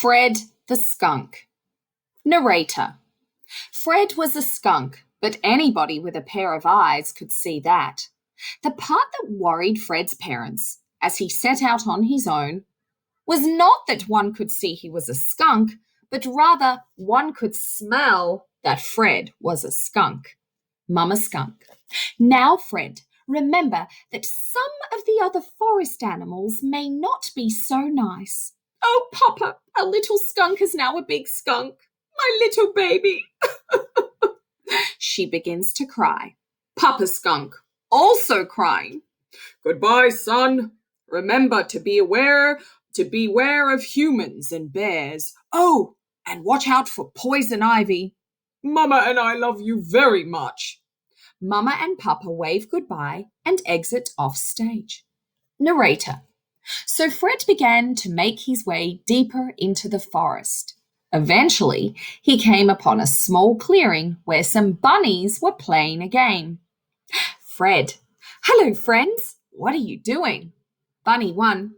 Fred the Skunk. Narrator. Fred was a skunk, but anybody with a pair of eyes could see that. The part that worried Fred's parents, as he set out on his own, was not that one could see he was a skunk, but rather one could smell that Fred was a skunk. Mama Skunk. Now, Fred, remember that some of the other forest animals may not be so nice. Oh, Papa, a little skunk is now a big skunk. My little baby. She begins to cry. Papa Skunk, also crying. Goodbye, son. Remember to beware of humans and bears. Oh, and watch out for poison ivy. Mama and I love you very much. Mama and Papa wave goodbye and exit off stage. Narrator. So Fred began to make his way deeper into the forest. Eventually, he came upon a small clearing where some bunnies were playing a game. Fred. Hello, friends. What are you doing? Bunny 1.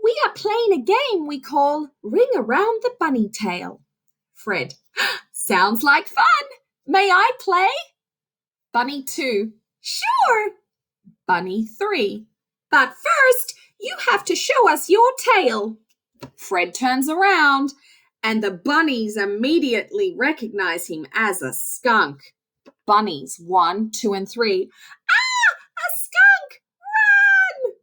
We are playing a game we call Ring Around the Bunny Tail. Fred. Sounds like fun. May I play? Bunny 2. Sure. Bunny 3. But first, you have to show us your tail. Fred turns around, and the bunnies immediately recognize him as a skunk. Bunnies 1, 2, and 3. Ah, a skunk! Run!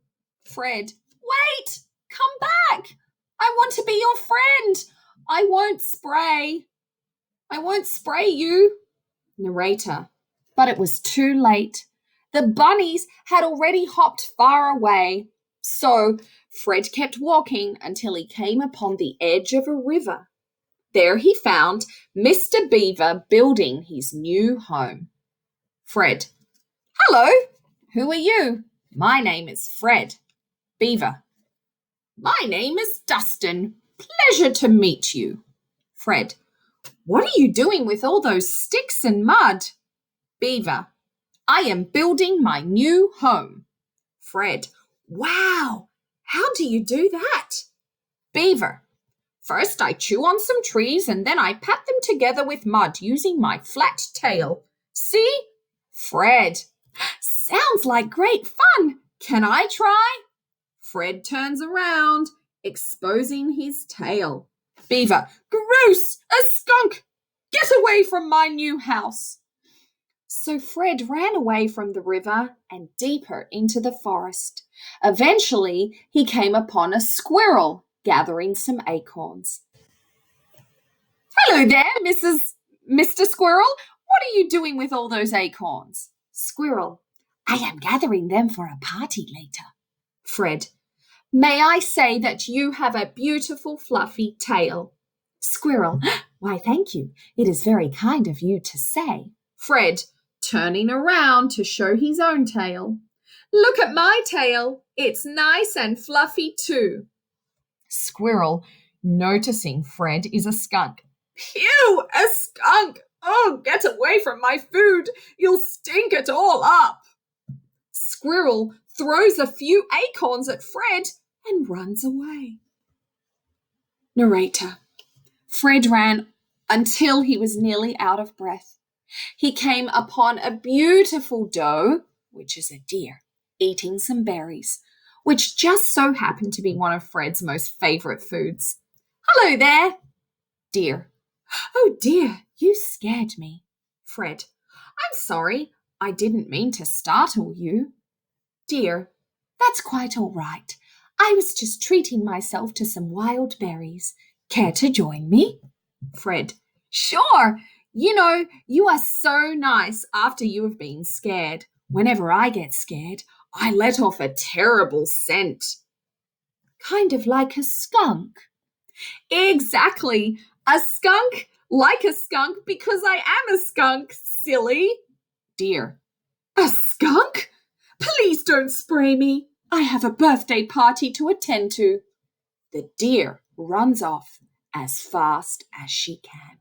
Fred, wait! Come back! I want to be your friend. I won't spray you. Narrator. But it was too late. The bunnies had already hopped far away. So Fred kept walking until he came upon the edge of a river. There he found Mr. Beaver building his new home. Fred. Hello. Who are you? My name is Fred. Beaver. My name is Dustin. Pleasure to meet you. Fred. What are you doing with all those sticks and mud? Beaver. I am building my new home. Fred. Wow! How do you do that? Beaver. First I chew on some trees and then I pat them together with mud using my flat tail. See? Fred. Sounds like great fun. Can I try? Fred turns around, exposing his tail. Beaver. Gross! A skunk! Get away from my new house! So Fred ran away from the river and deeper into the forest. Eventually, he came upon a squirrel gathering some acorns. Hello there, Mr. Squirrel. What are you doing with all those acorns? Squirrel. I am gathering them for a party later. Fred. May I say that you have a beautiful fluffy tail? Squirrel. Why, thank you. It is very kind of you to say. Fred. Turning around to show his own tail. Look at my tail. It's nice and fluffy too. Squirrel, noticing Fred is a skunk. Phew, a skunk! Oh, get away from my food. You'll stink it all up. Squirrel throws a few acorns at Fred and runs away. Narrator. Fred ran until he was nearly out of breath. He came upon a beautiful doe, which is a deer, eating some berries, which just so happened to be one of Fred's most favorite foods. Hello there. Deer. Oh dear, you scared me. Fred. I'm sorry, I didn't mean to startle you. Deer. That's quite all right. I was just treating myself to some wild berries. Care to join me? Fred. Sure. You know, you are so nice after you have been scared. Whenever I get scared, I let off a terrible scent. Kind of like a skunk. Exactly. A skunk, like a skunk, because I am a skunk, silly. Deer. A skunk? Please don't spray me. I have a birthday party to attend to. The deer runs off as fast as she can.